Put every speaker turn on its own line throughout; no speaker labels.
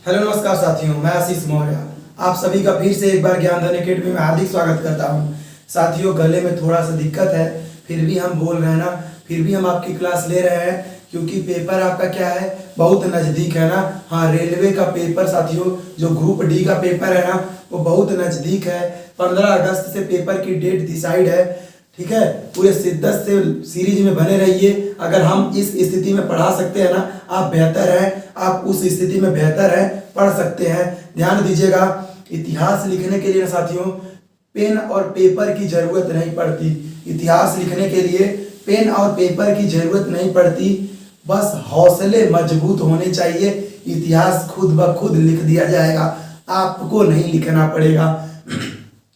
Hello नमस्कार साथियों, मैं आशीष मौर्य आप सभी का फिर से एक बार ज्ञानधन एकेडमी में हार्दिक स्वागत करता हूं। साथियों, गले में थोड़ा सा दिक्कत है, फिर भी हम बोल रहे हैं ना, फिर भी हम आपकी क्लास ले रहे हैं क्योंकि पेपर आपका क्या है, बहुत नज़दीक है ना। हाँ, रेलवे का पेपर साथियों, जो ग्रुप डी का पेपर है ना, वो बहुत नज़दीक है। 15 अगस्त से पेपर की डेट डिसाइड है। ठीक है, पूरे शिद्दत से सीरीज में बने रहिए। अगर हम इस स्थिति में पढ़ा सकते हैं ना, आप बेहतर हैं, आप उस स्थिति में बेहतर हैं, पढ़ सकते हैं। ध्यान दीजिएगा, इतिहास लिखने के लिए साथियों पेन और पेपर की जरूरत नहीं पड़ती। इतिहास लिखने के लिए पेन और पेपर की जरूरत नहीं पड़ती, बस हौसले मजबूत होने चाहिए। इतिहास खुद ब खुद लिख दिया जाएगा, आपको नहीं लिखना पड़ेगा।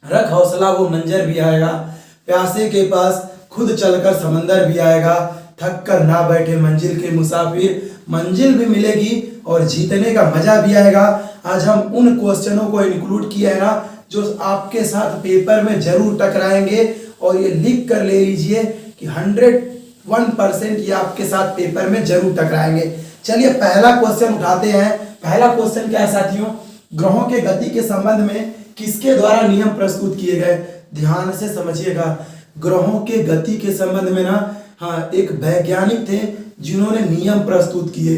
रख हौसला, वो मंजर भी आएगा। प्यासे के पास खुद चलकर समंदर भी आएगा। थक कर ना बैठे मंजिल के मुसाफिर, मंजिल भी मिलेगी और जीतने का मजा भी आएगा। आज हम उन क्वेश्चनों को इंक्लूड किया है ना, जो आपके साथ पेपर में जरूर टकराएंगे। और ये लिख कर ले लीजिए कि 101% ये आपके साथ पेपर में जरूर टकराएंगे। चलिए पहला क्वेश्चन उठाते हैं। पहला क्वेश्चन क्या है साथियों, ग्रहों के गति के संबंध में किसके द्वारा नियम प्रस्तुत किए गए। ध्यान से समझिएगा, ग्रहों के गति के संबंध में ना, हाँ, एक वैज्ञानिक थे जिन्होंने नियम प्रस्तुत किए।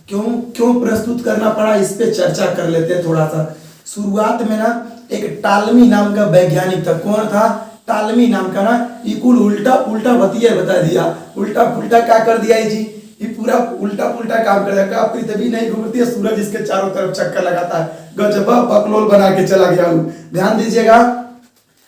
क्यों प्रस्तुत करना पड़ा, इस पे चर्चा कर लेते हैं थोड़ा सा। शुरुआत में ना एक टालमी नाम का वैज्ञानिक था। कौन था? टालमी नाम का ना। इकुल उल्टा पुल्टा बतिया बता दिया, उल्टा पुल्टा क्या कर दिया जी, ये पूरा उल्टा पुल्टा काम कर दिया। पृथ्वी नहीं घूमती है, सूरज इसके चारों तरफ चक्कर लगाता है। गजब बकलोल बना के चला गया हूँ। ध्यान दीजिएगा,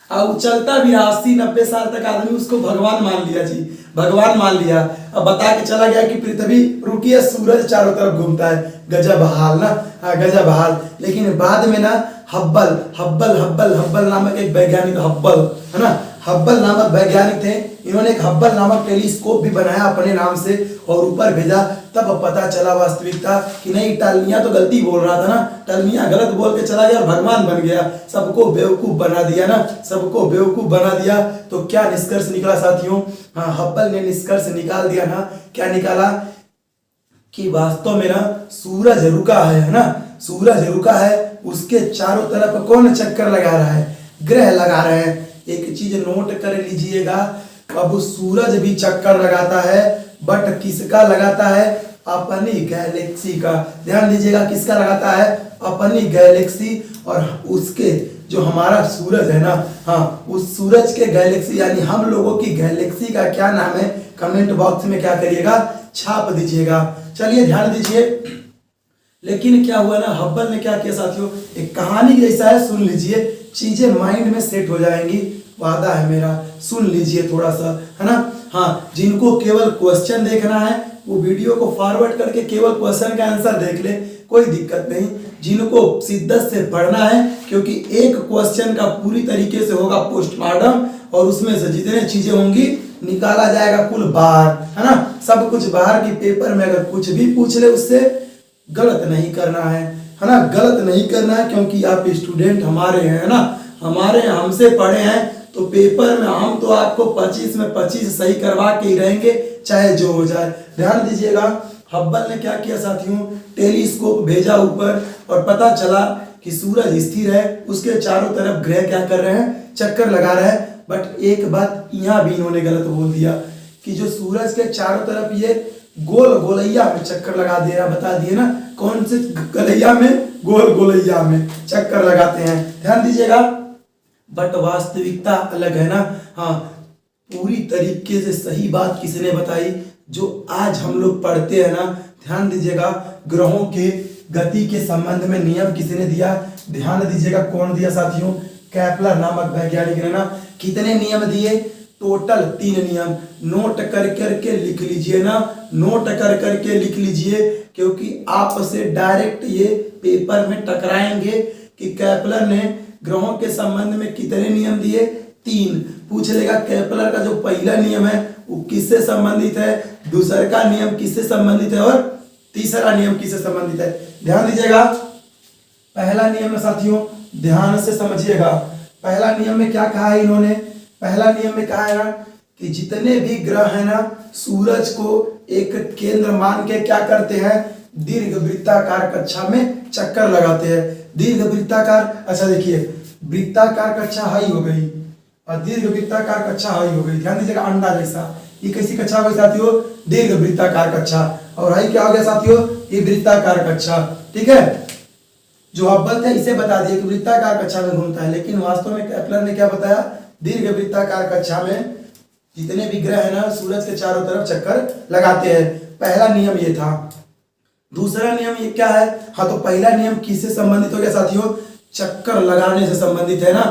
और चलता भी 80-90 साल तक आदमी उसको भगवान मान लिया जी, भगवान मान लिया। अब बता के चला गया कि पृथ्वी रुकी है, सूरज चारों तरफ घूमता है। गजब हाल ना, गजब हाल। लेकिन बाद में ना हब्बल हब्बल हब्बल हब्बल नामक एक वैज्ञानिक, हब्बल है ना, हब्बल नामक वैज्ञानिक थे। इन्होंने एक हब्बल नामक टेलीस्कोप भी बनाया अपने नाम से और ऊपर भेजा। तब पता चला वास्तविकता कि नहीं, टालमिया तो गलती बोल रहा था ना, टालमिया गलत बोल के चला गया और भगवान बन गया, सबको बेवकूफ बना दिया ना, सबको बेवकूफ बना दिया। तो क्या निष्कर्ष निकला साथियों? हाँ, हब्बल ने निष्कर्ष निकाल दिया ना। क्या निकाला कि वास्तव में ना सूरज रुका है ना, सूरज रुका है, उसके चारों तरफ कौन चक्कर लगा रहा है? ग्रह लगा रहे हैं। एक चीज नोट कर लीजिएगा, अब सूरज भी चक्कर लगाता है, बट किसका लगाता है? अपनी गैलेक्सी का। ध्यान दीजिएगा, किसका लगाता है? अपनी गैलेक्सी। और उसके जो हमारा सूरज है ना, हाँ, उस सूरज के गैलेक्सी यानी हम लोगों की गैलेक्सी का क्या नाम है, कमेंट बॉक्स में क्या करिएगा, छाप दीजिएगा। चलिए ध्यान दीजिए, लेकिन क्या हुआ ना, हब्बल ने क्या किया साथियों, एक कहानी जैसा है, सुन लीजिए, चीजें माइंड में सेट हो जाएंगी, वादा है मेरा। सुन लीजिए थोड़ा सा, है ना। हाँ, जिनको केवल क्वेश्चन देखना है वो वीडियो को फॉरवर्ड करके केवल क्वेश्चन का आंसर देख ले, कोई दिक्कत नहीं। जिनको शिद्दत से पढ़ना है, क्योंकि एक क्वेश्चन का पूरी तरीके से होगा पोस्टमार्टम, और उसमें से जितने चीजें होंगी निकाला जाएगा कुल बाहर, है ना, सब कुछ बाहर की पेपर में अगर कुछ भी पूछ ले उससे गलत नहीं करना है ना, गलत नहीं करना है, क्योंकि आप स्टूडेंट हमारे हैं ना, हमारे हमसे पढ़े हैं, तो पेपर में हम तो आपको 25 में 25 सही करवा के ही रहेंगे, चाहे जो हो जाए। ध्यान दीजिएगा, हब्बल ने क्या किया साथियों, टेलीस्कोप भेजा ऊपर और पता चला कि सूरज स्थिर है, उसके चारों तरफ ग्रह क्या कर रहे हैं, चक्कर लगा रहे हैं। बट एक बात यहाँ भी इन्होंने गलत बोल दिया कि जो सूरज के चारों तरफ ये गोल गोलैया में चक्कर लगा दे रहा, बता दिए ना, कौन से गलैया में, गोल गोलैया में चक्कर लगाते हैं। ध्यान दीजिएगा, बट वास्तविकता अलग है ना। हाँ, पूरी तरीके से सही बात किसने बताई, जो आज हम लोग पढ़ते हैं ना। ध्यान दीजिएगा, ग्रहों के गति के संबंध में नियम किसने दिया? ध्यान दीजिएगा, कौन दिया साथियों? केपलर नामक वैज्ञानिक ने ना। कितने नियम दिए? टोटल 3 नियम। नोट कर करके लिख लीजिए ना, नोट कर करके लिख लीजिए, क्योंकि आपसे डायरेक्ट ये पेपर में टकराएंगे कि केपलर ने ग्रहों के संबंध में कितने नियम दिए? 3। पूछ लेगा केपलर का जो पहला नियम है वो किससे संबंधित है, दूसरा का नियम किससे संबंधित है, और तीसरा नियम किससे संबंधित है। ध्यान दीजिएगा, पहला नियम साथियों ध्यान से समझिएगा। पहला नियम में क्या कहा है इन्होंने? पहला नियम में कहा है ना कि जितने भी ग्रह है ना, सूरज को एक केंद्र मान के क्या करते हैं, दीर्घ वृत्ताकार कक्षा में चक्कर लगाते हैं। दीर्घ वृत्ताकार, अच्छा देखिए, वृत्ताकार कक्षा हाई हो गई और दीर्घ वृत्ताकार कक्षा हाई हो गई। ध्यान दीजिएगा, अंडा जैसा, ये कैसी कक्षा हो गई साथियों? दीर्घ वृत्ताकार कक्षा। और हाई क्या हो गया साथियों? ये वृत्ताकार कक्षा। ठीक है, जो आप बोलते हैं इसे बता दिए कि वृत्ताकार कक्षा में घूमता है, लेकिन वास्तव में केपलर ने क्या बताया? दीर्घ वृत्ताकार कक्षा में जितने भी ग्रह है ना सूरज के चारों तरफ चक्कर लगाते हैं। पहला नियम ये था। दूसरा नियम ये क्या है? हाँ, तो पहला नियम किससे संबंधित हो गया साथियों? चक्कर लगाने से संबंधित है ना।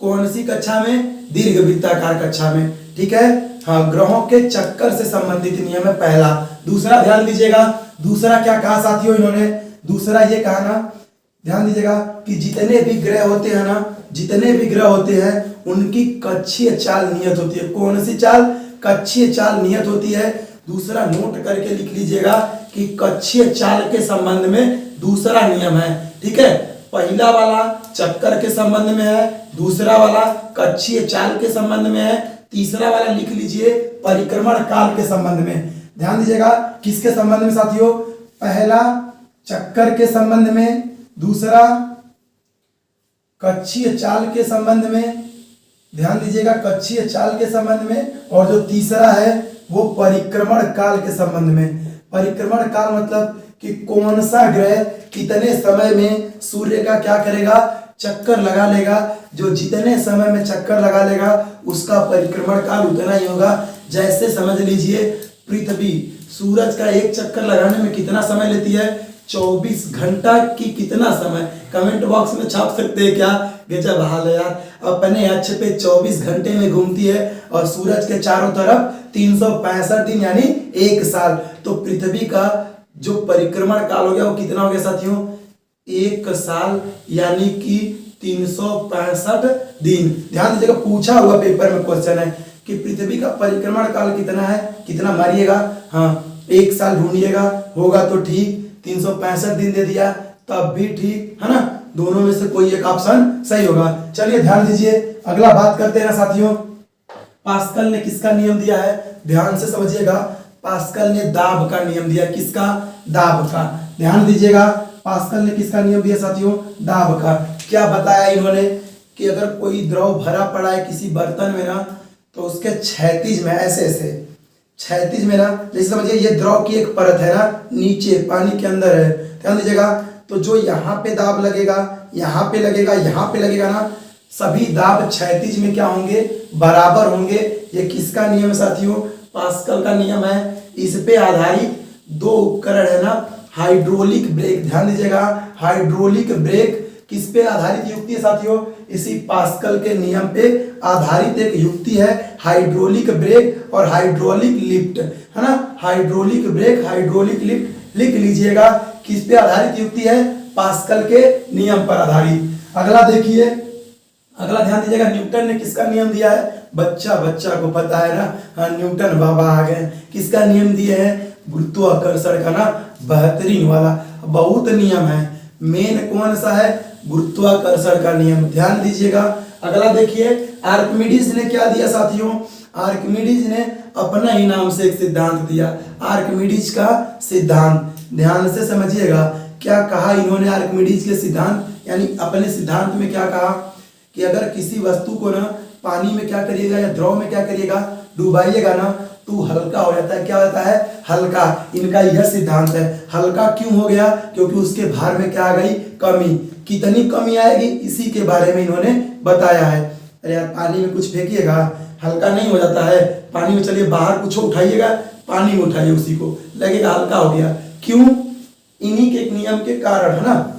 कौन सी कक्षा में? दीर्घ वृत्ताकार कक्षा में। ठीक है, हाँ, ग्रहों के चक्कर से संबंधित नियम है पहला। दूसरा ध्यान दीजिएगा, दूसरा क्या कहा साथियों इन्होंने? दूसरा ये कहा ना, ध्यान दीजिएगा कि जितने भी ग्रह होते हैं ना, जितने भी ग्रह होते हैं उनकी कक्षीय चाल नियत होती है। कौन सी चाल? कक्षीय चाल नियत होती है। दूसरा नोट करके लिख लीजिएगा कि कक्षीय चाल के संबंध में दूसरा नियम है। ठीक है, पहला वाला चक्कर के संबंध में है, दूसरा वाला कक्षीय चाल के संबंध में है, तीसरा वाला लिख लीजिए परिक्रमण काल के संबंध में। ध्यान दीजिएगा, किसके संबंध में साथियों? पहला चक्कर के संबंध में, दूसरा कक्षीय चाल के संबंध में। ध्यान दीजिएगा, कक्षीय चाल के संबंध में। और जो तीसरा है वो परिक्रमण काल के संबंध में। परिक्रमण काल मतलब कि कौन सा ग्रह कितने समय में सूर्य का क्या करेगा? चक्कर लगा लेगा। जो जितने समय में चक्कर लगा लेगा उसका परिक्रमण काल उतना ही होगा। जैसे समझ लीजिए पृथ्वी सूरज का एक चक्कर लगाने में कितना समय लेती है? 24 घंटा की कितना समय? कमेंट बॉक्स में छाप सकते हैं क्या? गजब हाल है यार, अपने अक्ष पे 24 घंटे में घूमती है और सूरज के चारों तरफ 365 दिन यानी 1 साल। तो पृथ्वी का जो परिक्रमण काल हो गया वो कितना हो गया साथियों? 1 साल यानी कि 365 दिन। ध्यान दीजिएगा, पूछा हुआ पेपर में क्वेश्चन है कि पृथ्वी का परिक्रमण काल कितना है? कितना मारिएगा? हाँ, 1 साल ढूंढिएगा, होगा तो ठीक, 365 दिन दे दिया तब भी ठीक है ना। दोनों में से कोई एक ऑप्शन सही होगा। चलिए ध्यान दीजिए, अगला बात करते हैं ना साथियों। पास्कल ने किसका नियम दिया है? ध्यान से समझिएगा, पास्कल ने दाब का नियम दिया। किसका? दाब का। ध्यान दीजिएगा, पास्कल ने किसका नियम दिया साथियों? दाब का। क्या बताया इन्होंने कि अगर कोई द्रव भरा पड़ा है किसी बर्तन में ना, तो उसके क्षैतिज में ऐसे ऐसे क्षैतिज में ना, जैसे समझिए ये द्रव की एक परत है ना, नीचे पानी के अंदर है। ध्यान दीजिएगा, तो जो यहाँ पे दाब लगेगा, यहाँ पे लगेगा, यहाँ पे लगेगा ना, सभी दाब क्षैतिज में क्या होंगे? बराबर होंगे। ये किसका नियम है साथियों? पास्कल का नियम है। इस पे आधारित 2 उपकरण है ना, हाइड्रोलिक ब्रेक। ध्यान दीजिएगा, हाइड्रोलिक ब्रेक किस पे आधारित युक्ति है साथियों? इसी पास्कल के नियम पे आधारित एक युक्ति है, हाइड्रोलिक ब्रेक और हाइड्रोलिक लिफ्ट, है ना। हाइड्रोलिक ब्रेक, हाइड्रोलिक लिफ्ट लिख लीजिएगा। किस पे आधारित युक्ति है? पास्कल के नियम पर आधारित। अगला देखिए, अगला ध्यान दीजिएगा, न्यूटन ने किसका नियम दिया है? बच्चा को पता है ना, हाँ, न्यूटन बाबा आ गए। किसका नियम दिए हैं? गुरुत्वाकर्षण का ना, बेहतरीन वाला। बहुत नियम है, मेन कौन सा है? गुरुत्वाकर्षण का नियम। ध्यान दीजिएगा, अगला देखिए, आर्किमिडीज ने क्या दिया साथियों? आर्किमिडीज ने अपना ही नाम से एक सिद्धांत दिया, आर्किमिडीज का सिद्धांत। ध्यान से समझिएगा, क्या कहा इन्होंने आर्किमिडीज के सिद्धांत यानी अपने सिद्धांत में क्या कहा कि अगर किसी वस्तु को ना पानी में क्या करिएगा या द्रव में क्या करिएगा? डुबाइएगा ना, तो हल्का हो जाता है। क्या होता है? हल्का। इनका यह सिद्धांत है। हल्का क्यों हो गया? क्योंकि उसके भार में क्या आ गई? कमी। कितनी कमी आएगी इसी के बारे में इन्होंने बताया है। अरे यार, पानी में कुछ फेंकिएगा हल्का नहीं हो जाता है। पानी में चलिए बाहर कुछ उठाइएगा, पानी में उठाइए, उसी को लगेगा हल्का हो गया। क्यों? इन्हीं के नियम के कारण, है ना।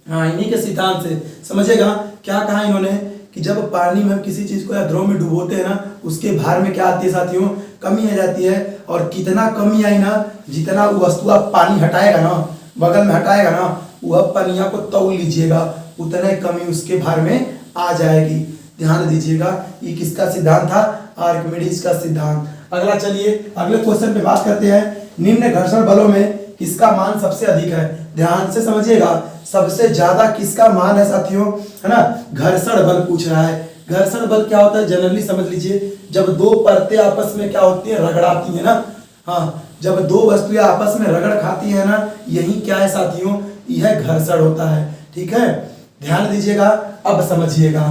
हाँ, इन्हीं के सिद्धांत से समझिएगा। क्या कहा इन्होंने कि जब पानी में हम किसी चीज को या द्रव में डुबोते हैं ना, उसके भार में क्या आती है साथियों? कमी आ जाती है। और कितना कमी आई ना, जितना वो वस्तु आप पानी हटाएगा ना, बगल में हटाएगा ना, वह पनिया को तौल लीजिएगा, उतना ही कमी उसके भार में आ जाएगी। ध्यान दीजिएगा, ये किसका सिद्धांत था? आर्किमिडीज का सिद्धांत। अगला चलिए अगले क्वेश्चन पे बात करते हैं। निम्न घर्षण बलों में किसका मान सबसे अधिक है? ध्यान से समझिएगा, सबसे ज्यादा किसका मान है साथियों? है ना, घर्षण बल पूछ रहा है। घर्षण बल क्या होता है जनरली समझ लीजिए, जब 2 परतें आपस में क्या होती है? रगड़ाती है ना। हाँ, जब दो वस्तुएं आपस में रगड़ खाती है ना, यही क्या है साथियों, यह घर्षण होता है। ठीक है, ध्यान दीजिएगा। अब समझिएगा,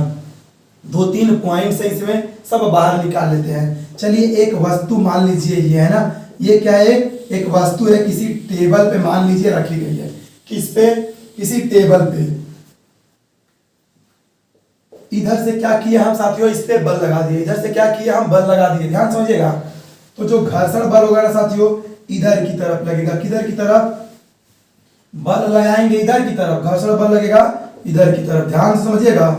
2-3 पॉइंट्स है इसमें, सब बाहर निकाल लेते हैं। चलिए, एक वस्तु मान लीजिए ये है ना, ये क्या है, एक वस्तु है, किसी टेबल पे मान लीजिए रखी गई है। किस पे, किसी टेबल पे। इधर से क्या किया हम साथियों, इस पे बल लगा दिए, इधर से क्या किया हम, बल लगा दिए। ध्यान समझिएगा। तो जो घर्षण बल होगा ना साथियों, इधर की तरफ लगेगा। किधर की तरफ, बल लगाएंगे इधर की तरफ, घर्षण बल लगेगा इधर की तरफ। ध्यान से समझिएगा,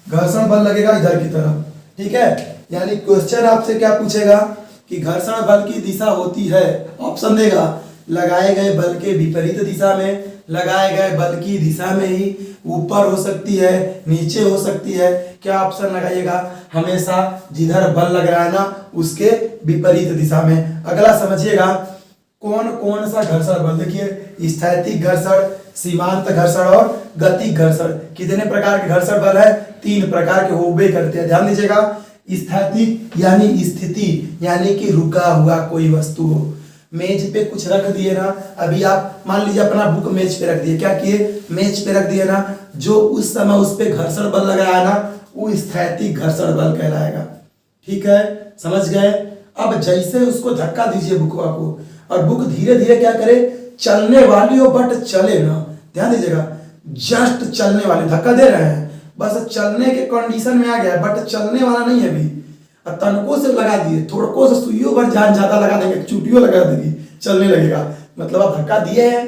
घर्षण बल लगेगा इधर की तरफ। ठीक है, यानी क्वेश्चन आपसे क्या पूछेगा कि घर्षण बल की दिशा होती है, ऑप्शन देगा, लगाए गए बल के विपरीत दिशा में, लगाए गए बल की दिशा में ही, ऊपर हो सकती है, नीचे हो सकती है। क्या ऑप्शन लगाइएगा, हमेशा जिधर बल लग रहा है ना उसके विपरीत दिशा में। अगला समझिएगा, कौन कौन सा घर्षण बल, देखिए स्थैतिक घर्षण, सीमांत घर्षण और गतिक घर्षण। कितने प्रकार के घर्षण बल है, 3 प्रकार के होबे करते हैं। ध्यान दीजिएगा, स्थैतिक यानी स्थिति, यानी कि रुका हुआ कोई वस्तु हो। मेज पे कुछ रख दिए ना, अभी आप मान लीजिए अपना बुक मेज पे रख दिए, क्या किए, मेज पे रख दिए ना, जो उस समय उस पे घर्षण बल लगाया ना, वो स्थैतिक घर्षण बल कहलाएगा। ठीक है, समझ गए। अब जैसे उसको धक्का दीजिए बुकवा को, और बुक धीरे धीरे क्या करे, चलने वाली हो बट चले ना। ध्यान दीजिएगा, जस्ट चलने वाले, धक्का दे रहे हैं, बस चलने के कंडीशन में आ गया है बट चलने वाला नहीं है अभी। तनको से लगा दिए, थोड़को से सुइयों भर जान ज्यादा लगा देंगे, चूटियों लगा देगी, चलने लगेगा। मतलब आप धक्का दिए हैं,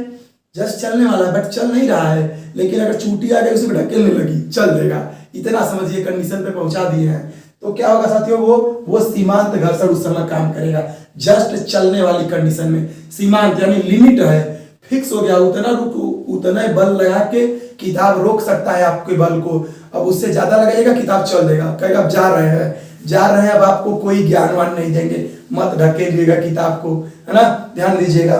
जस्ट चलने वाला है बट चल नहीं रहा है, लेकिन अगर चूटी आ गई उसे ढकेलने लगी, चल देगा। इतना समझिए, कंडीशन पे पहुंचा दिए हैं। तो क्या होगा साथियों, वो सीमांत घर्षण उस समय काम करेगा, जस्ट चलने वाली कंडीशन में। सीमांत यानी लिमिट है, फिक्स हो गया, उतना उतना बल लगा के किताब रोक सकता है आपके बल को। अब उससे ज्यादा लगाएगा, किताब चल देगा, कहेगा अब जा रहे हैं, अब आपको कोई ज्ञानवान नहीं देंगे, मत ढकेलिएगा किताब को, है ना। ध्यान दीजिएगा।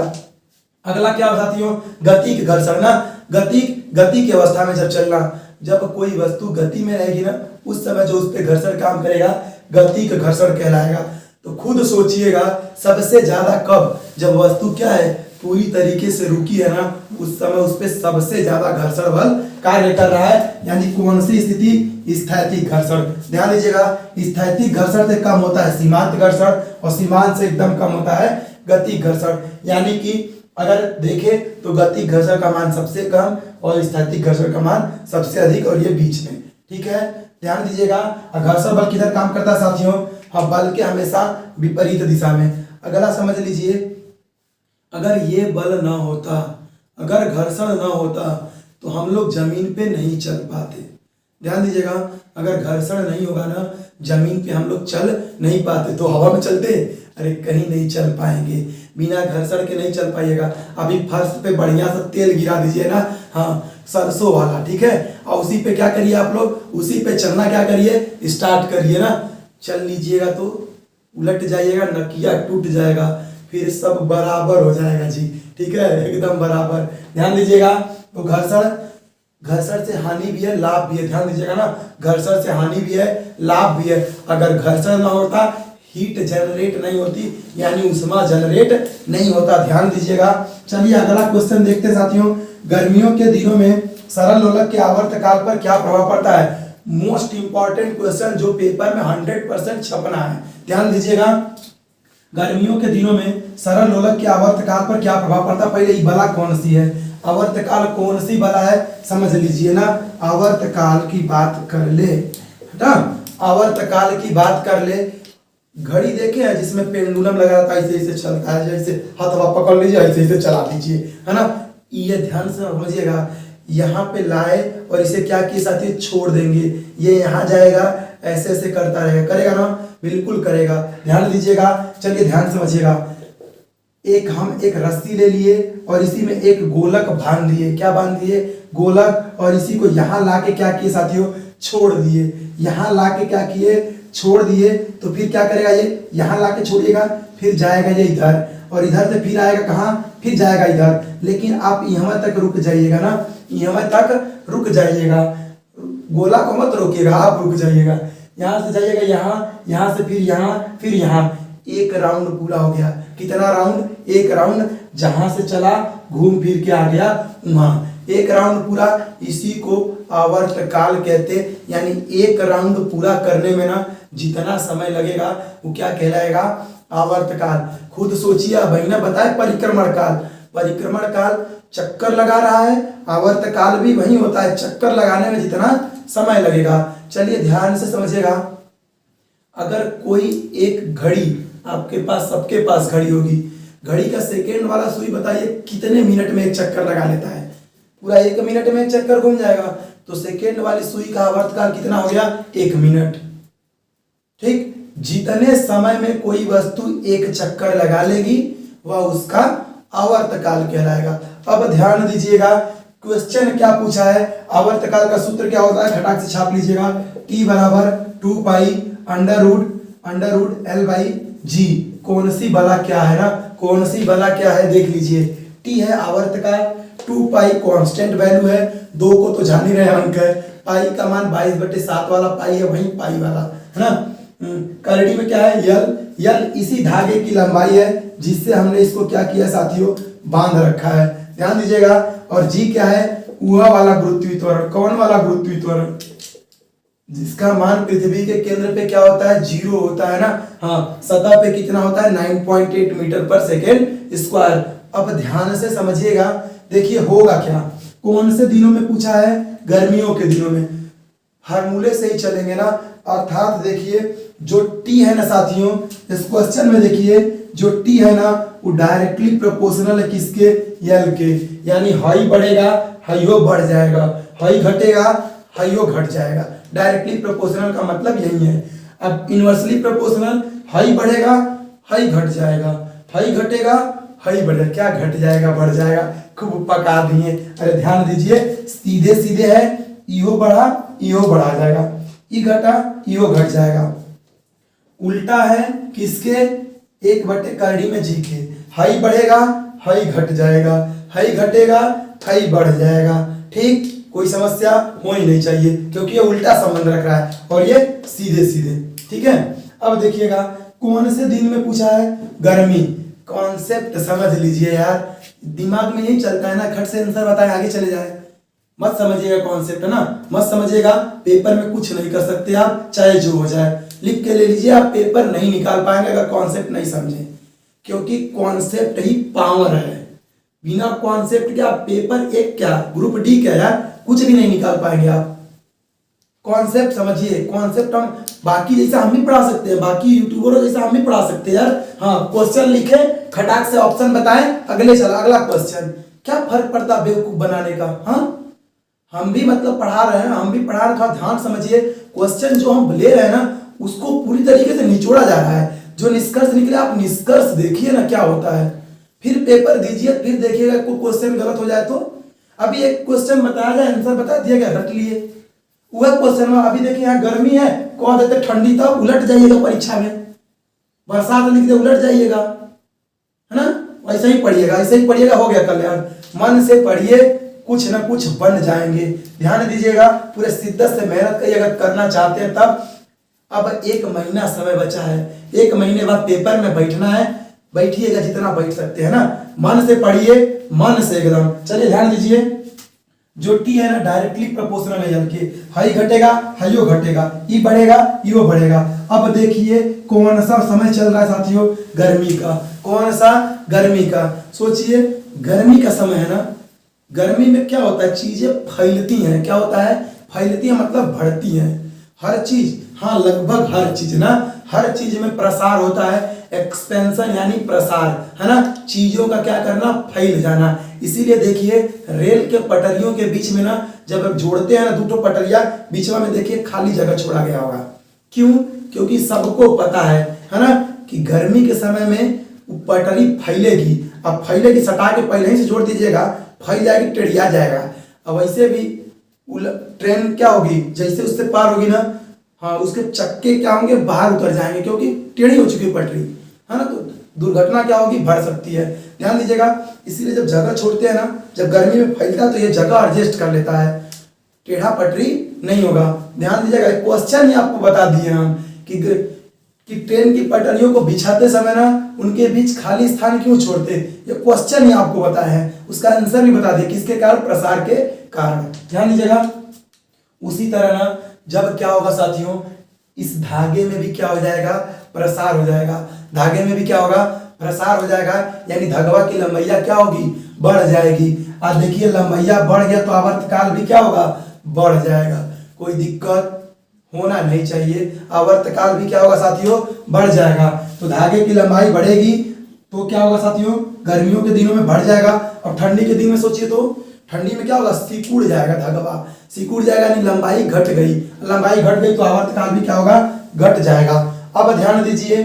अगला क्या साथियों, गतिक घर्षण ना, गति की अवस्था में जब चलना, जब कोई वस्तु गति में रहेगी ना, उस समय जो उस पर घर्षण काम करेगा, गतिक घर्षण कहलाएगा। तो खुद सोचिएगा, सबसे ज्यादा कब, जब वस्तु क्या है, पूरी तरीके से रुकी है ना, उस समय उस पर सबसे ज्यादा घर्षण बल कार्य कर रहा है। यानी कौन सी स्थिति, स्थैतिक घर्षण। ध्यान दीजिएगा, स्थैतिक घर्षण से कम होता है सीमांत घर्षण, और सीमांत से एकदम कम होता है गतिक घर्षण। यानी कि अगर देखें तो गतिक घर्षण का मान सबसे कम और स्थैतिक घर्षण का मान सबसे अधिक, और ये बीच में। ठीक है, ध्यान दीजिएगा। घर्षण बल किधर काम करता है साथियों, हम बल के हमेशा विपरीत दिशा में। अगला समझ लीजिए, अगर ये बल ना होता, अगर घर्षण ना होता, तो हम लोग जमीन पे नहीं चल पाते। ध्यान दीजिएगा, अगर घर्षण नहीं होगा ना, जमीन पे हम लोग चल नहीं पाते। तो हवा में चलते, अरे कहीं नहीं चल पाएंगे, बिना घर्षण के नहीं चल पाइएगा। अभी फर्श पे बढ़िया सा तेल गिरा दीजिए ना, हाँ सरसों वाला, ठीक है, और उसी पे क्या करिए आप लोग, उसी पे चलना क्या करिए, स्टार्ट करिए ना, चल लीजिएगा तो उलट जाइएगा, नकिया टूट जाएगा, फिर सब बराबर हो जाएगा जी। ठीक है, एकदम बराबर। ध्यान दीजिएगा। तो घर्षण से हानि भी है, लाभ भी है। ध्यान दीजिएगा ना, घर्षण से हानि भी है, लाभ भी है। अगर घर्षण ना होता, हीट जनरेट नहीं होती, यानी ऊष्मा जनरेट नहीं होता। ध्यान दीजिएगा। चलिए अगला क्वेश्चन देखते हैं साथियों। गर्मियों के दिनों में सरल लोलक के आवर्तकाल पर क्या प्रभाव पड़ता है? मोस्ट इंपॉर्टेंट क्वेश्चन जो पेपर में 100% छपना है। ध्यान दीजिएगा। गर्मियों के दिनों में सरल लोलक के आवर्तकाल पर क्या प्रभाव पड़ता है? पहले ये बला कौन सी है, आवर्तकाल कौन सी बला है, समझ लीजिए ना। आवर्तकाल की बात कर ले ना, आवर्तकाल की बात कर ले। घड़ी देखे है जिसमें पेंडुलम लगा रहता है, ऐसे ऐसे चलता है, जैसे हाथ हवा पकड़ लीजिए, ऐसे ऐसे चला दीजिए, है ना। ये ध्यान से समझिएगा, यहाँ पे लाए और इसे क्या किए साथी, छोड़ देंगे, ये यहाँ जाएगा, ऐसे ऐसे करता रहेगा, करेगा ना, बिल्कुल करेगा। ध्यान दीजिएगा। चलिए ध्यान समझिएगा। हम एक रस्सी ले लिए और इसी में एक गोलक बांध दिए। क्या बांध दिए? गोलक। और इसी को यहाँ लाके क्या किए साथियों, छोड़ दिए। यहाँ लाके क्या किए, छोड़ दिए। तो फिर क्या करेगा ये, यहाँ लाके छोड़िएगा, फिर जाएगा ये इधर, और इधर से फिर आएगा कहाँ, फिर जाएगा इधर। लेकिन आप यहाँ तक रुक जाइएगा ना, यहाँ तक रुक जाइएगा, गोला को मत रोकिएगा, आप रुक जाइएगा। यहाँ से जाइएगा यहाँ, यहाँ से फिर यहाँ, फिर यहाँ, एक राउंड पूरा हो गया। कितना राउंड? एक राउंड, जहां से चला घूम फिर के आ गया वहां, एक राउंड पूरा, इसी को आवर्तकाल कहते। यानी एक राउंड पूरा करने में ना जितना समय लगेगा वो क्या कहलाएगा? आवर्तकाल। खुद सोचिए, भाई ना बताए परिक्रमण काल, परिक्रमण काल चक्कर लगा रहा है, आवर्तकाल भी वही होता है, चक्कर लगाने में जितना समय लगेगा। चलिए ध्यान से समझिएगा, अगर कोई एक घड़ी आपके पास, सबके पास घड़ी होगी, घड़ी का सेकेंड वाला सुई बताइए कितने मिनट में एक चक्कर लगा लेता है? पूरा 1 मिनट में एक चक्कर घूम जाएगा। तो सेकेंड वाली सुई का आवर्तकाल कितना हो गया? 1 मिनट। ठीक, जितने समय में कोई वस्तु एक चक्कर लगा लेगी वह उसका आवर्तकाल कहलाएगा। अब ध्यान दीजिएगा, क्वेश्चन क्या पूछा है? आवर्तकाल का सूत्र क्या होता है? खटाक से छाप लीजिएगा, T बराबर 2 pi under root L by g. कौन सी बला क्या है ना, कौन सी बला क्या है देख लीजिए। T है आवर्तकाल, 2 पाई कांस्टेंट वैल्यू है, 2 को तो जान ही रहे अंक है, पाई का मान 22/7 वाला पाई है, वही पाई वाला है ना। करड़ी में क्या है? यल इसी धागे की लंबाई है जिससे हमने इसको क्या किया साथियों? बांध रखा है। ध्यान दीजिएगा। और जी क्या है? वह वाला गुरुत्वीय त्वरण। कौन वाला गुरुत्वीय त्वरण? जिसका मान पृथ्वी के केंद्र पे क्या होता है? 0 होता है ना। हाँ, सतह पे कितना होता है? 9.8 मीटर पर सेकेंड स्क्वायर। अब ध्यान से समझिएगा, देखिए होगा क्या। कौन से दिनों में पूछा है? गर्मियों के दिनों में। फार्मूले से ही चलेंगे ना, अर्थात देखिए जो टी है ना साथियों, इस क्वेश्चन में देखिए जो टी है ना वो डायरेक्टली प्रोपोर्शनल है किसके? यल के। यानी हाई बढ़ेगा हाइयो बढ़ जाएगा, हाई घटेगा हाइयो घट जाएगा। डायरेक्टली प्रोपोर्शनल का मतलब यही है। अब इनवर्सली प्रोपोर्शनल, हाई बढ़ेगा हाई घट जाएगा, हाई घटेगा हाई बढ़ेगा। क्या घट जाएगा बढ़ जाएगा? खूब पका दिए। अरे ध्यान दीजिए, सीधे सीधे है, इहो बढ़ा इहो बढ़ा जाएगा, ई घटा इहो घट जाएगा। उल्टा है किसके? 1/करड़ी में जी के। हाई बढ़ेगा हाई घट जाएगा, हाई घटेगा हाई बढ़ जाएगा। ठीक, कोई समस्या हो ही नहीं चाहिए क्योंकि ये उल्टा संबंध रख रहा है और ये सीधे सीधे। ठीक है, अब देखिएगा कौन से दिन में पूछा है? गर्मी। कॉन्सेप्ट समझ लीजिए यार, दिमाग में यही चलता है ना, खट से आंसर बताए आगे चले जाए। मत समझिएगा कॉन्सेप्ट है ना, मत समझिएगा। पेपर में कुछ नहीं कर सकते आप, चाहे जो हो जाए। लिख के ले लीजिए, आप पेपर नहीं निकाल पाएंगे अगर कॉन्सेप्ट नहीं समझे, क्योंकि कॉन्सेप्ट ही पावर है। बिना कॉन्सेप्ट के आप पेपर एक क्या ग्रुप डी क्या यार कुछ भी नहीं निकाल पाएंगे आप। कॉन्सेप्ट समझिए, कॉन्सेप्ट हम बाकी जैसा हम भी पढ़ा सकते हैं, बाकी यूट्यूबरों जैसा हम भी पढ़ा सकते हैं यार। हाँ, क्वेश्चन लिखे, खटाक से ऑप्शन बताएं, अगला क्वेश्चन। क्या फर्क पड़ता बेवकूफ बनाने का? हाँ, हम भी मतलब पढ़ा रहे हैं, हम भी पढ़ा रहे हैं। ध्यान समझिए, क्वेश्चन जो हम ले रहे हैं ना उसको पूरी तरीके से निचोड़ा जा रहा है। जो निष्कर्ष निकले आप निष्कर्ष देखिए ना क्या होता है, फिर पेपर दीजिए, फिर देखिएगा कोई क्वेश्चन गलत हो जाए तो। अभी एक क्वेश्चन बताया जाए, आंसर बता दिया गया, रट लिए वह क्वेश्चन में। अभी देखिए यहाँ गर्मी है, कह देते ठंडी, तब उलट जाइएगा परीक्षा में। बरसात लिख दे उलट जाइएगा, है ना। ऐसे ही पढ़िएगा, ऐसे ही पढ़िएगा, हो गया कल्याण। मन से पढ़िए, कुछ ना कुछ बन जाएंगे। ध्यान दीजिएगा, पूरे शिद्दत से मेहनत करिए अगर करना चाहते हैं तब। अब 1 महीना समय बचा है, 1 महीने बाद पेपर में बैठना है। बैठिएगा जितना बैठ सकते हैं ना, मन से पढ़िए, मन से एकदम। चलिए ध्यान दीजिए, जो टी है ना डायरेक्टली प्रोपोर्शनल है यल के। हाई घटेगा हाइयो घटेगा, ई बढ़ेगा इो बढ़ेगा। अब देखिए कौन सा समय चल रहा है साथियों? गर्मी का। कौन सा? गर्मी का। सोचिए गर्मी का समय है ना, गर्मी में क्या होता है? चीजें फैलती हैं। क्या होता है? फैलती हैं मतलब बढ़ती हैं। हर चीज, हाँ लगभग हर चीज ना, हर चीज में प्रसार होता है। एक्सपेंशन यानी प्रसार, है ना। चीजों का क्या करना? फैल जाना। इसीलिए देखिए रेल के पटरियों के बीच में ना जब जोड़ते हैं ना दो पटरिया, बीच में देखिए खाली जगह छोड़ा गया होगा। क्यों? क्योंकि सबको पता है ना, कि गर्मी के समय में पटरी फैलेगी। अब फैलेगी, सटा के पहले ही से जोड़ दीजिएगा, फैल जाएगी, टेढ़िया जाएगा। अब वैसे भी ट्रेन क्या होगी, जैसे उससे पार होगी ना, हाँ उसके चक्के क्या होंगे? बाहर उतर जाएंगे, क्योंकि टेढ़ी हो चुकी पटरी, है ना। तो दुर्घटना क्या होगी? बढ़ सकती है। ध्यान दीजिएगा, इसीलिए जब जगह छोड़ते हैं ना, जब गर्मी में फैलता है तो ये जगह एडजस्ट कर लेता है, टेढ़ा पटरी नहीं होगा। ध्यान दीजिएगा, क्वेश्चन ही आपको बता दिए हम कि कि ट्रेन की पटरियों को बिछाते समय ना उनके बीच खाली स्थान क्यों छोड़ते? ये क्वेश्चन ही आपको बताया है, उसका आंसर भी बता दिया, किसके कारण? प्रसार के कारण। ध्यान दीजिएगा। उसी तरह ना जब क्या होगा साथियों, इस धागे में भी क्या हो जाएगा? प्रसार हो जाएगा। धागे में भी क्या होगा? प्रसार हो जाएगा, यानी धगवा की लंबाइया क्या होगी? बढ़ जाएगी। आज देखिए लंबाइया बढ़ गया तो आवर्तकाल भी क्या होगा? बढ़ जाएगा। कोई दिक्कत होना नहीं चाहिए। आवर्तकाल भी क्या होगा साथियों? बढ़ जाएगा। तो धागे की लंबाई बढ़ेगी तो क्या होगा साथियों? गर्मियों के दिनों में बढ़ जाएगा। और ठंडी के दिन में सोचिए तो ठंडी में क्या होगा? सिकुड़ जाएगा धागा, सिकुड़ जाएगा, यानी लंबाई घट गई। लंबाई घट गई तो आवर्तकाल भी क्या होगा? घट जाएगा। अब ध्यान दीजिए,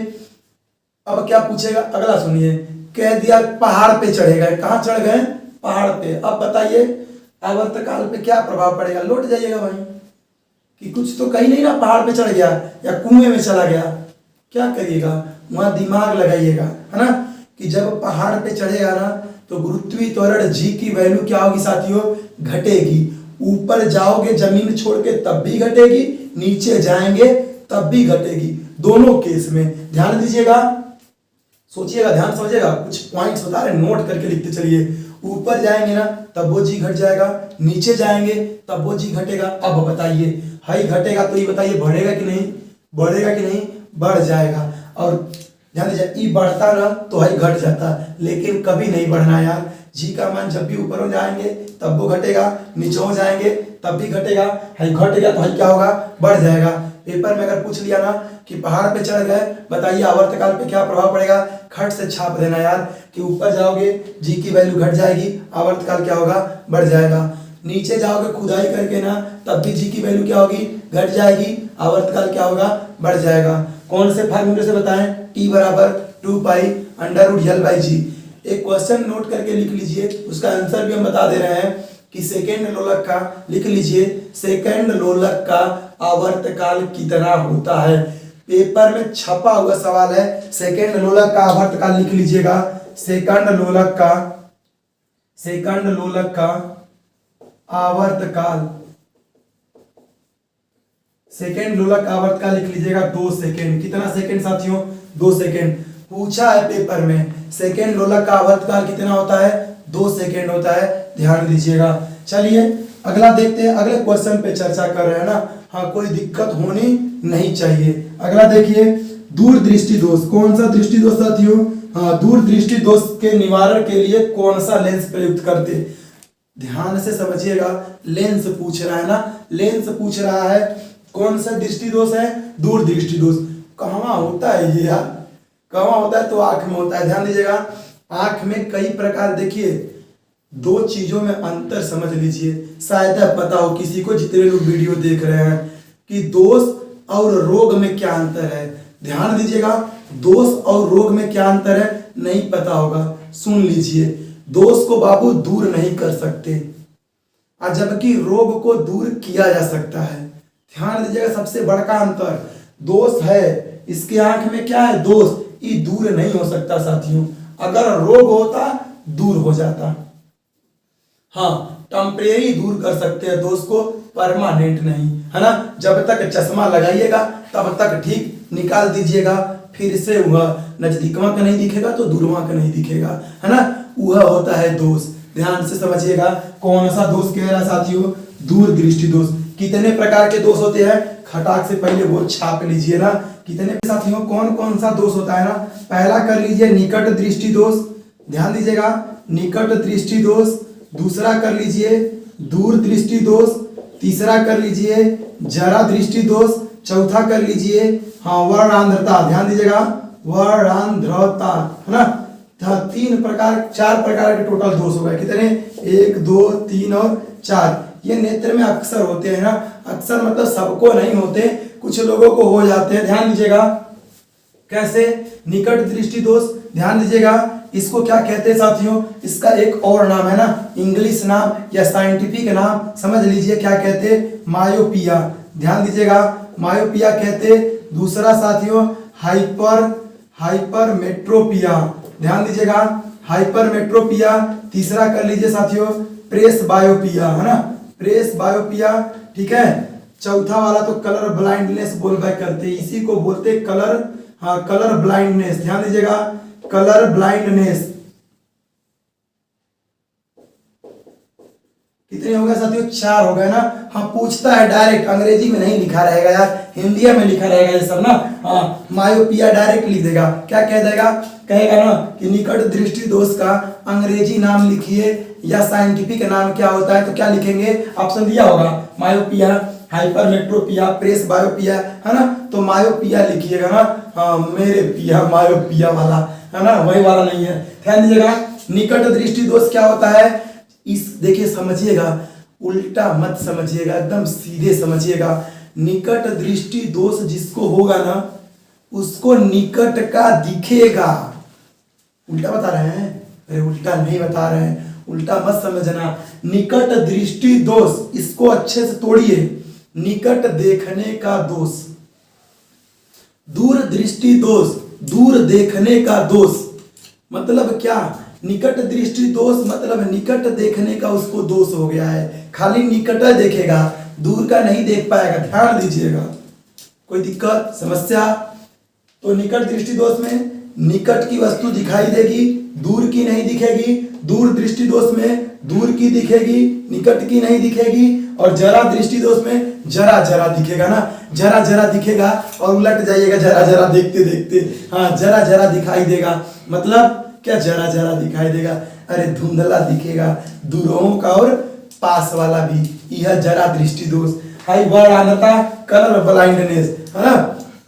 अब क्या पूछेगा? अगला सुनिए। कह दिया पहाड़ पे चढ़े गए। कहाँ चढ़ गए? पहाड़ पे। अब बताइए आवर्तकाल पे क्या प्रभाव पड़ेगा? लौट जाइएगा भाई, कि कुछ तो कहीं नहीं ना, पहाड़ पे चढ़ गया या कुएं में चला गया, क्या करिएगा? वहां दिमाग लगाइएगा, है ना, कि जब पहाड़ पे चढ़ेगा ना तो गुरुत्वीय त्वरण जी की वैल्यू क्या होगी साथियों? घटेगी। ऊपर जाओगे जमीन छोड़ के तब भी घटेगी, नीचे जाएंगे तब भी घटेगी, दोनों केस में। ध्यान दीजिएगा, सोचिएगा, ध्यान समझिएगा, कुछ पॉइंट्स बता रहे, नोट करके लिखते चलिए। ऊपर जाएंगे ना तब वो जी घट जाएगा, नीचे जाएंगे तब वो जी घटेगा। अब बताइए, हाई घटेगा तो ये बताइए बढ़ेगा कि नहीं? बढ़ेगा कि नहीं? बढ़ जाएगा। और ध्यान दीजिए, ई बढ़ता ना तो हाई घट जाता, लेकिन कभी नहीं बढ़ना यार। जी का मान जब भी ऊपर हो जाएंगे तब वो घटेगा, नीचे हो जाएंगे तब भी घटेगा। हाई घट गया तो हाई क्या होगा? बढ़ जाएगा। पेपर में अगर पूछ लिया ना कि पहाड़ पे चढ़ गए, बताइए आवर्तकाल पे क्या प्रभाव पड़ेगा? खट से छाप देना यार, कि ऊपर जाओगे जी की वैल्यू घट जाएगी, आवर्तकाल क्या होगा? बढ़ जाएगा। नीचे जाओगे खुदाई करके ना तब भी जी की वैल्यू क्या होगी? घट जाएगी, आवर्तकाल क्या होगा? बढ़ जाएगा। कौन से फार्मूले से बताएं? T बराबर 2 pi under root L by g. एक क्वेश्चन नोट करके लिख लीजिए, उसका आंसर भी हम बता दे रहे हैं कि सेकेंड लोलक का, लिख लीजिए, सेकेंड लोलक का आवर्तकाल कितना होता है? पेपर में छपा हुआ सवाल है, सेकेंड लोलक का आवर्तकाल लिख लीजिएगा। सेकंड लोलक का आवर्तकाल, सेकेंड लोलक आवर्तकाल लिख लीजिएगा 2 सेकेंड। कितना सेकेंड साथियों? 2 सेकेंड। पूछा है पेपर में, सेकेंड लोलक का आवर्तकाल कितना होता है? 2 सेकेंड होता है। ध्यान दीजिएगा। चलिए अगला देखते हैं, अगले क्वेश्चन पे चर्चा कर रहे हैं ना। हाँ, कोई दिक्कत होनी नहीं चाहिए। अगला देखिए, दूर दृष्टि दोष। कौन सा दृष्टि दोष साथियों? हाँ, दूर दृष्टि दोष के निवारण के लिए कौन सा लेंस प्रयुक्त करते? ध्यान से समझिएगा, लेंस पूछ रहा है ना, लेंस पूछ रहा है। कौन सा दृष्टि दोष है? दूर दृष्टि दोष। कहाँ होता है ये यार? कहाँ होता है? तो आंख में होता है। ध्यान दीजिएगा, आंख में कई प्रकार, देखिए 2 चीजों में अंतर समझ लीजिए, शायद पता हो किसी को, जितने लोग वीडियो देख रहे हैं, कि दोष और रोग में क्या अंतर है। ध्यान दीजिएगा, दोष और रोग में क्या अंतर है? नहीं पता होगा, सुन लीजिए। दोष को बाबू दूर नहीं कर सकते, और जबकि रोग को दूर किया जा सकता है। ध्यान दीजिएगा, सबसे बड़का अंतर, दोष है, इसके आंख में क्या है? दोष, ये दूर नहीं हो सकता साथियों। अगर रोग होता दूर हो जाता। हाँ, टेम्परेरी दूर कर सकते हैं दोष को, परमानेंट नहीं, है ना। जब तक चश्मा लगाइएगा तब तक ठीक, निकाल दीजिएगा फिर से हुआ, नजदीकवा का नहीं दिखेगा तो दूरवा का नहीं दिखेगा, है ना। वह होता है दोष। ध्यान से समझिएगा, कौन सा दोष कह रहा है साथियों? दूर दृष्टि दोष। कितने प्रकार के दोष होते हैं? खटाक से पहले वो छाप लीजिए ना, कितने साथियों, कौन कौन सा दोष होता है ना। पहला कर लीजिए निकट दृष्टि दोष। ध्यान दीजिएगा, निकट दृष्टि दोष। दूसरा कर लीजिए दूर दृष्टि दोष। तीसरा कर लीजिए जरा दृष्टि दोष। चौथा कर लीजिए हाँ वर्णांध्रता। ध्यान दीजिएगा, वर्णांध्रता, है ना। 3 प्रकार, 4 प्रकार के टोटल दोष हो गए। कितने? 1 2 3 और 4। ये नेत्र में अक्सर होते हैं ना, अक्सर मतलब सबको नहीं होते, कुछ लोगों को हो जाते हैं। ध्यान दीजिएगा, कैसे? निकट दृष्टि दोष। ध्यान दीजिएगा, इसको क्या कहते हैं साथियों? इसका एक और नाम है ना, इंग्लिश नाम या साइंटिफिक नाम समझ लीजिए, क्या कहते हैं? मायोपिया। ध्यान दीजिएगा, मायोपिया कहते। दूसरा साथियों हाइपरमेट्रोपिया। ध्यान दीजिएगा, हाइपरमेट्रोपिया। तीसरा कर लीजिए साथियों प्रेस बायोपिया, है ना, प्रेस बायोपिया, ठीक है। चौथा वाला तो कलर ब्लाइंडनेस बोल बैक करते, इसी को बोलते कलर, हाँ, कलर ब्लाइंडनेस, ध्यान दीजिएगा, कलर ब्लाइंडनेस। कितने हो गए साथियों? 4 हो गए ना। हाँ, पूछता है डायरेक्ट, अंग्रेजी में नहीं लिखा रहेगा यार, हिंदी में लिखा रहेगा ये सब ना। हाँ, मायोपिया डायरेक्ट लिख देगा। क्या कह देगा? कहेगा ना कि निकट दृष्टि दोष का अंग्रेजी नाम लिखिए या साइंटिफिक नाम क्या होता है, तो क्या लिखेंगे? ऑप्शन दिया होगा, मायोपिया, हाइपरमेट्रोपिया, प्रेस बायोपिया, है ना। तो मायोपिया लिखिएगा ना। हाँ, मेरे पिया मायोपिया वाला, है ना, वही वाला नहीं है। ध्यान दीजिएगा, निकट दृष्टि दोष क्या होता है? इस देखिए, समझिएगा, उल्टा मत समझिएगा, एकदम सीधे समझिएगा। निकट दृष्टि दोष जिसको होगा ना, उसको निकट का दिखेगा। उल्टा बता रहे हैं? अरे उल्टा नहीं बता रहे हैं, उल्टा मत समझना। निकट दृष्टि दोष, इसको अच्छे से तोड़िए, निकट देखने का दोष। दूर दृष्टि दोष, दूर देखने का दोष मतलब क्या? निकट दृष्टि दोष मतलब निकट देखने का उसको दोष हो गया है, खाली निकट देखेगा, दूर का नहीं देख पाएगा। ध्यान दीजिएगा, कोई दिक्कत समस्या? तो निकट दृष्टि दोष में निकट की वस्तु दिखाई देगी, दूर की नहीं दिखेगी। दूर दृष्टि दोष में दूर की दिखेगी, निकट की नहीं दिखेगी। और जरा दृष्टि दोष में जरा जरा दिखेगा ना, जरा जरा दिखेगा और उलट जाइएगा जरा जरा देखते देखते। हाँ, जरा जरा दिखाई देगा मतलब क्या? जरा जरा दिखाई देगा, अरे धुंधला दिखेगा, दूरों का और पास वाला भी, यह जरा दृष्टि दोष। हाई वर्णता, कलर ब्लाइंडनेस, है ना।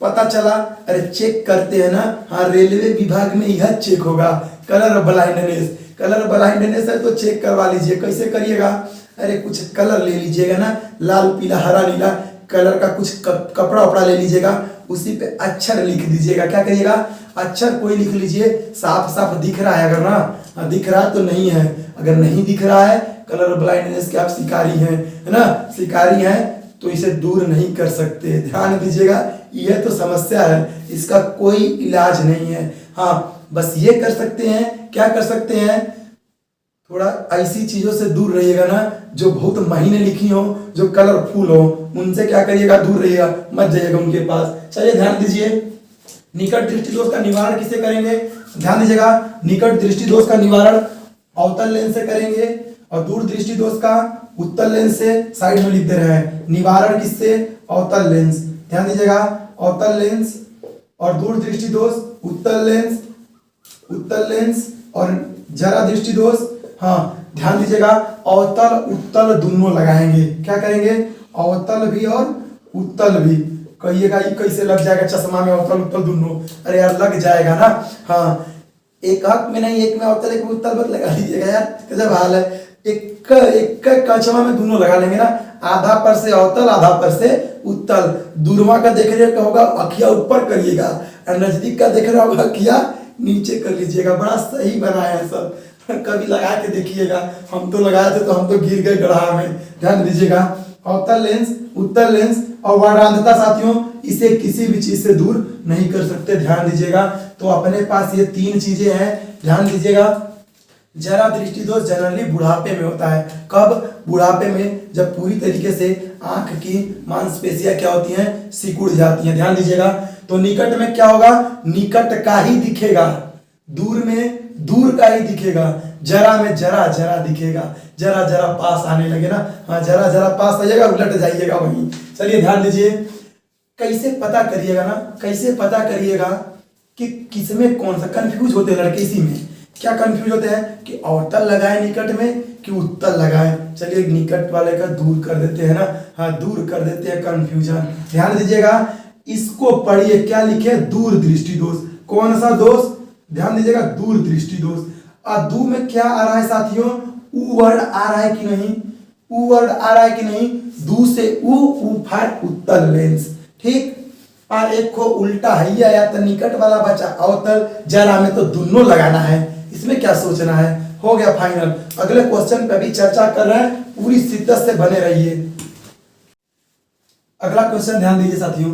पता चला, अरे चेक करते हैं ना, हाँ, रेलवे विभाग में यह चेक होगा, कलर ब्लाइंडनेस। कलर ब्लाइंडनेस है तो चेक करवा लीजिए। कैसे करिएगा? अरे कुछ कलर ले लीजिएगा ना, लाल पीला हरा नीला कलर का कुछ कपड़ा वपड़ा ले लीजिएगा, उसी पे अक्षर लिख दीजिएगा। क्या करिएगा? अक्षर कोई लिख लीजिए, साफ साफ दिख रहा है अगर ना, दिख रहा तो नहीं है, अगर नहीं दिख रहा है, कलर ब्लाइंडनेस के आप शिकारी हैं, है ना, शिकारी हैं, तो इसे दूर नहीं कर सकते। ध्यान दीजिएगा, यह तो समस्या है, इसका कोई इलाज नहीं है। हाँ, बस ये कर सकते हैं, क्या कर सकते हैं? थोड़ा ऐसी चीजों से दूर रहिएगा ना जो बहुत महीने लिखी हो, जो कलरफुल हो, उनसे क्या करिएगा? दूर रहिएगा, मत जाइएगा उनके पास। चलिए ध्यान दीजिए, निकट दृष्टि दोष का निवारण किससे करेंगे? ध्यान दीजिएगा, निकट दृष्टि दोष का निवारण अवतल लेंस से करेंगे और दूर दृष्टि दोष का उत्तल लेंस से। साइड में लिख दे रहे हैं, निवारण किससे? अवतल लेंस। ध्यान दीजिएगा, अवतल लेंस और दूर दृष्टि दोष, उत्तल लेंस, उत्तल लेंस और जरा दृष्टि दोष। हाँ, ध्यान दीजिएगा, अवतल उत्तल दोनों लगाएंगे। क्या करेंगे? अवतल भी और उत्तल भी। कहिएगा ये कैसे लग जाएगा चश्मा में अवतल उत्तल दोनों? अरे यार लग जाएगा ना। हाँ, एक हाथ में नहीं, एक में अवतल एक में उत्तल मत लगा लीजिएगा यार, कैसा हाल है। एक कछवा में दोनों लगा लेंगे ना, आधा पर से अवतल आधा पर से उत्तल। दूरवा का देख रहे होगा अखिया ऊपर करिएगा और नजदीक का देख रहा होगा अखिया नीचे कर लीजिएगा। बड़ा सही बनाया है सब, कभी लगा के देखिएगा। हम तो लगाए थे तो हम तो गिर गए गड्ढा में। ध्यान दीजिएगा, अवतल लेंस, उत्तल लेंस और वर्णांधता साथियों, इसे किसी भी चीज से दूर नहीं कर सकते। ध्यान दीजिएगा, तो अपने पास ये 3 चीजें हैं। ध्यान दीजिएगा, जरा दृष्टि दोष जनरली बुढ़ापे में होता है। कब? बुढ़ापे में, जब पूरी तरीके से आंख की मांसपेशियां क्या होती हैं? सिकुड़ जाती हैं। ध्यान दीजिएगा, तो निकट में क्या होगा? निकट का ही दिखेगा, दूर में दूर का ही दिखेगा, जरा में जरा जरा दिखेगा। जरा जरा पास आने लगे ना, हाँ, जरा जरा पास आइएगा, उलट जाइएगा वहीं। चलिए ध्यान दीजिए, कैसे पता करिएगा ना, कैसे पता करिएगा कि किसमें कौन सा? कंफ्यूज होते हैं लड़के इसी में। क्या कंफ्यूज होते हैं कि अवतल लगाए निकट में कि उत्तल लगाए? चलिए निकट वाले का दूर कर देते हैं ना, हाँ, दूर कर देते हैं कंफ्यूजन। ध्यान दीजिएगा, इसको पढ़िए, क्या लिखे? दूर दृष्टि दोष। कौन सा दोष? ध्यान दीजिएगा, दूर दृष्टि दोष। और दू में क्या आ रहा है साथियों? उ वर्ड आ रहा है कि नहीं? उ वर्ड आ रहा है कि नहीं? दू से उ फॉर उत्तल लेंस, ठीक। और एक को उल्टा है आया तो निकट वाला बचा अवतल, जरा में तो दोनों लगाना है। इसमें क्या सोचना है? हो गया फाइनल। अगले क्वेश्चन पे भी चर्चा कर रहे हैं, पूरी शिद्दत से बने रहिए। अगला क्वेश्चन ध्यान दीजिए साथियों,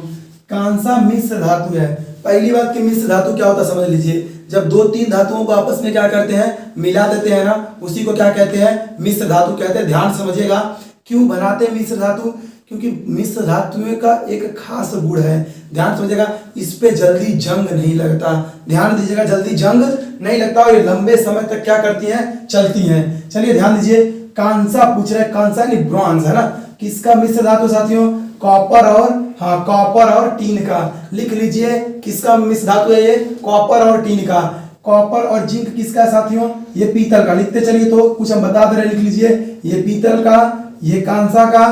कौन सा मिश्र धातु है? पहली बात कि मिश्र धातु क्या होता है समझ लीजिए। जब 2-3 धातुओं को आपस में क्या करते हैं? मिला देते हैं ना, उसी को क्या कहते हैं? मिश्र धातु कहते हैं। ध्यान समझिएगा, क्यों बनाते हैं मिश्र धातु? क्योंकि मिश्र धातुओं का एक खास गुण है, ध्यान समझिएगा, इस पे जल्दी जंग नहीं लगता, ध्यान दीजिएगा, जल्दी जंग नहीं लगता और ये लंबे समय तक क्या करती हैं, चलती हैं। चलिए ध्यान दीजिए, कांसा पूछ रहे हैं, कांसा नहीं ब्रॉन्ज है ना, किसका मिश्र धातु साथियों, कॉपर और, हाँ कॉपर और टीन का, लिख लीजिए किसका मिश्र धातु है ये, कॉपर और टीन का। कॉपर और जिंक किसका है साथियों, ये पीतल का, लिखते चलिए तो कुछ हम बता दे रहे, लिख लीजिए, ये पीतल का, ये कांसा का,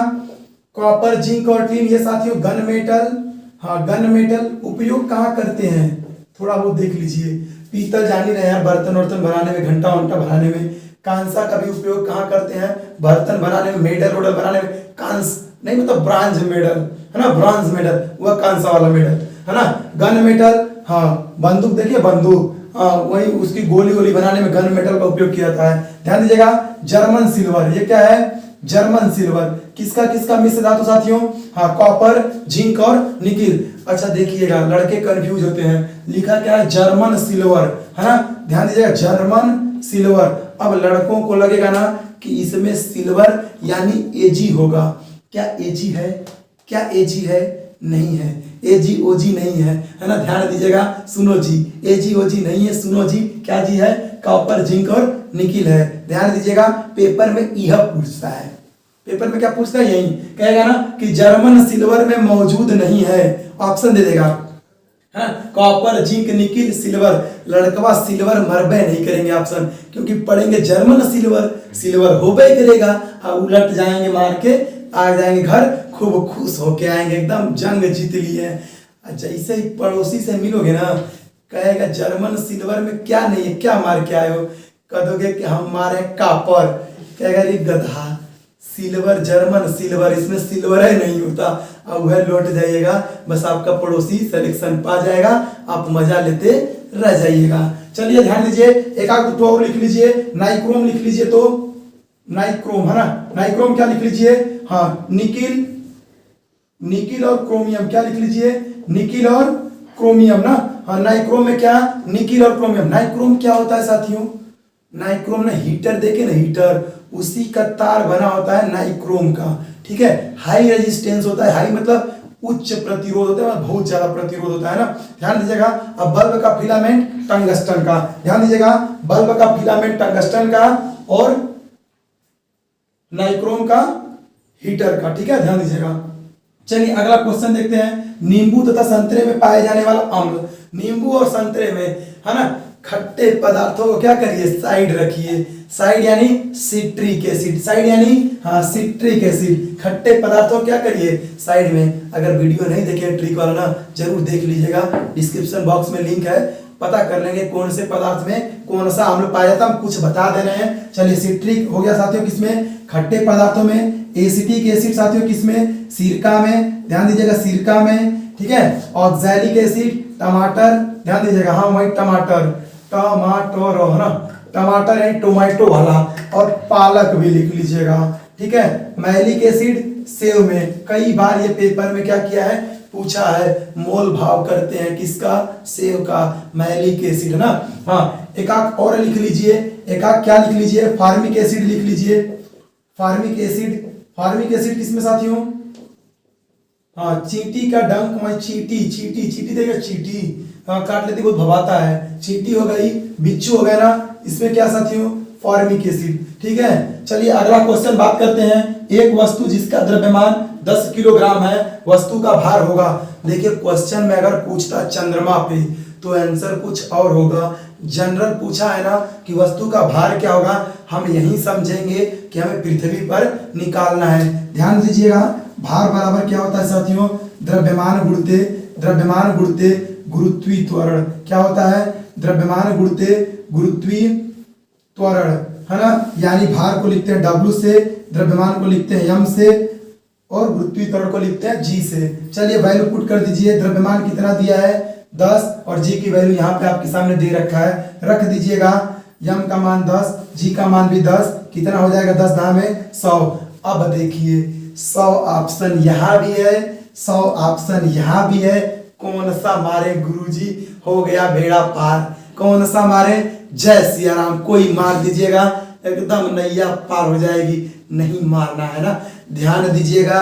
कॉपर जिंक और टीन ये साथियों गन मेटल, हाँ गन मेटल उपयोग कहाँ करते हैं, थोड़ा बहुत देख लीजिए, पीतल जान ही रहे हैं बर्तन वर्तन बनाने में, घंटा वंटा बनाने में, कांसा का भी उपयोग कहाँ करते हैं, बर्तन बनाने में, मेडल वोडल बनाने में, कांस नहीं मतलब ब्रांज मेडल है ना, ब्रॉन्ज मेडल वह कांसा वाला मेडल है ना, गन मेटल, हाँ बंदूक देखिए बंदूक, हाँ वही उसकी गोली गोली बनाने में गन मेटल का उपयोग किया जाता है। ध्यान दीजिएगा, जर्मन सिल्वर, ये क्या है, जर्मन सिल्वर, किसका किसका मिश्र धातु साथियों, हाँ कॉपर जिंक और निकिल। अच्छा देखिएगा लड़के कंफ्यूज होते हैं, लिखा क्या है, जर्मन सिल्वर है ना, ध्यान दीजिएगा जर्मन सिल्वर। अब लड़कों को लगेगा ना कि इसमें सिल्वर यानी एजी होगा, क्या एजी है, क्या एजी है, नहीं है, एजी ओजी नहीं है ना, ध्यान दीजिएगा, सुनो जी, एजी ओजी नहीं है, सुनो जी, क्या जी है, कॉपर जिंक और निकिल है। ध्यान दीजिएगा, पेपर में यह पूछता है, पेपर में क्या पूछता है, यही कहेगा ना कि जर्मन सिल्वर में मौजूद नहीं है, ऑप्शन दे देगा, हाँ कॉपर जिंक निकिल सिल्वर, लड़कवा सिल्वर मरबे नहीं करेंगे ऑप्शन, क्योंकि पढ़ेंगे जर्मन सिल्वर, सिल्वर होबे करेगा, उलट जाएंगे मार के आ जाएंगे घर, खूब खुश होके आएंगे, एकदम जंग जीत लिए। जैसे ही पड़ोसी से मिलोगे ना, कहेगा जर्मन सिल्वर में क्या नहीं है, क्या मार के आए हो, कह दोगे कि हम मारे कॉपर, कहेगा रे गधा, सिल्वर जर्मन सिल्वर, इसमें सिल्वर है नहीं होता, अब वह लौट जाइएगा, बस आपका पड़ोसी सिलेक्शन पा जाएगा, आप मजा लेते रह जाइएगा। चलिए ध्यान दीजिए, एक आध तो और लिख लीजिए, नाइक्रोम लिख लीजिए, तो नाइक्रोम है ना, नाइक्रोम क्या लिख लीजिए, हाँ निकिल, निकिल और क्रोमियम, क्या लिख लीजिए, निकिल और क्रोमियम ना, हाँ नाइक्रोम में क्या, निकिल और क्रोमियम। नाइक्रोम क्या होता है साथियों, नाइक्रोम ना हीटर देखे ना, हीटर उसी का तार बना होता है नाइक्रोम का, ठीक है, हाई रेजिस्टेंस होता है, हाई मतलब उच्च प्रतिरोध होता है, बहुत ज्यादा प्रतिरोध होता है ना। ध्यान दीजिएगा, अब बल्ब का फिलामेंट टंगस्टन का, ध्यान दीजिएगा, बल्ब का फिलामेंट टंगस्टन का और नाइक्रोम का हीटर का, ठीक है, ध्यान दीजिएगा। चलिए अगला क्वेश्चन देखते हैं, नींबू तथा संतरे में पाए जाने वाला अम्ल, नींबू और संतरे में है ना, खट्टे पदार्थों को क्या करिए, साइड रखिए, साइड यानी सिट्रिक एसिड, साइड यानी हाँ सिट्रिक एसिड, खट्टे पदार्थों क्या करिए साइड में। अगर वीडियो नहीं देखे ट्रिक वाला ना, जरूर देख लीजिएगा, डिस्क्रिप्शन बॉक्स में लिंक है, पता कर लेंगे कौन से पदार्थ में कौन सा अम्ल पाया जाता है, हम कुछ बता दे रहे हैं। चलिए सिट्रिक हो गया साथियों किसमें, खट्टे पदार्थों में, एसिटिक एसिड साथियों किसमें, सिरका में, ध्यान दीजिएगा सिरका में, ठीक है, ऑक्सैलिक एसिड टमाटर, ध्यान दीजिएगा, हाँ वही टमाटर, टमाटर है ना, टमाटर है टोमेटो वाला, और पालक भी लिख लीजिएगा, ठीक है, मैलिक एसिड सेव में, कई बार ये पेपर में क्या किया है, पूछा है, मोल भाव करते हैं किसका, सेव का, मैलिक एसिड है ना। हाँ एक आक और लिख लीजिए, एक आक क्या लिख लीजिए, फार्मिक एसिड लिख लीजिए, फार्मिक एसिड, फार्मिक एसिड किसमें साथियों, हाँ चींटी का डंक में, चींटी चींटी चींटी देगा, चींटी हाँ काट लेती बहुत भवाता है, चींटी हो गई, बिच्छू हो गया ना, इसमें क्या साथियों, फॉर्मिक एसिड, ठीक है। चलिए अगला क्वेश्चन बात करते हैं, एक वस्तु जिसका द्रव्यमान 10 किलोग्राम है, वस्तु का भार होगा। देखिए क्वेश्चन में अगर पूछता चंद्रमा पे तो आंसर कुछ और होगा, जनरल पूछा है ना कि वस्तु का भार क्या होगा, हम यही समझेंगे कि हमें पृथ्वी पर निकालना है। ध्यान दीजिएगा, भार बराबर क्या होता है साथियों, द्रव्यमान गुणित, द्रव्यमान गुणित गुरुत्वीय त्वरण, क्या होता है, द्रव्यमान गुणित गुरुत्वीय त्वरण है ना, यानी भार को लिखते हैं W से, द्रव्यमान को लिखते हैं M से, और गुरुत्वीय त्वरण को लिखते हैं G से। चलिए वैल्यू पुट कर दीजिए, द्रव्यमान कितना दिया है 10 और G की वैल्यू यहाँ पे आपके सामने दे रखा है, रख दीजिएगा, M का मान 10, G का मान भी 10, कितना हो जाएगा 10 दाम में 100। अब देखिए 100 ऑप्शन यहाँ भी है, 100 ऑप्शन यहाँ भी है, कौन सा मारे गुरुजी, हो गया बेड़ा पार, कौन सा मारे, जय सिया राम, कोई मार दीजिएगा एकदम नैया पार हो जाएगी, नहीं मारना है ना। ध्यान दीजिएगा,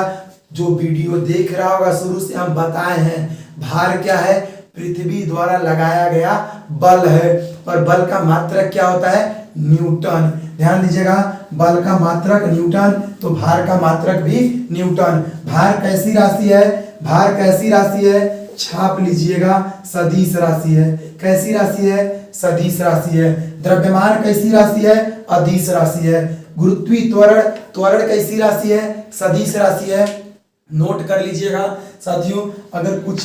जो वीडियो देख रहा होगा शुरू से हम बताए हैं, भार क्या है? पृथ्वी द्वारा लगाया गया बल है। और बल का मात्रक क्या होता है? न्यूटन। ध्यान दीजिएगा, बल का मात्रक न्यूटन, तो भार का मात्रक भी न्यूटन। भार कैसी राशि है? भार कैसी राशि है? छाप लीजिएगा, सदिश राशि है। कैसी राशि है? सदिश राशि है। द्रव्यमान कैसी राशि है? अदिश राशि है। गुरुत्वीय त्वरण, त्वरण कैसी राशि है? सदिश राशि है। नोट कर लीजिएगा साथियों। अगर कुछ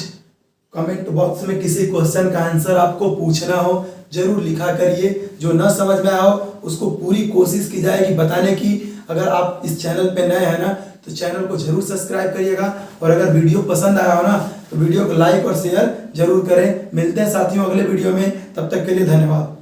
कमेंट बॉक्स में किसी क्वेश्चन का आंसर आपको पूछना हो जरूर लिखा करिए। जो न समझ में आओ उसको पूरी कोशिश की जाएगी बताने की। अगर आप इस चैनल पे नए हैं ना तो चैनल को जरूर सब्सक्राइब करिएगा। और अगर वीडियो पसंद आया हो ना तो वीडियो को लाइक और शेयर जरूर करें। मिलते हैं साथियों अगले वीडियो में, तब तक के लिए धन्यवाद।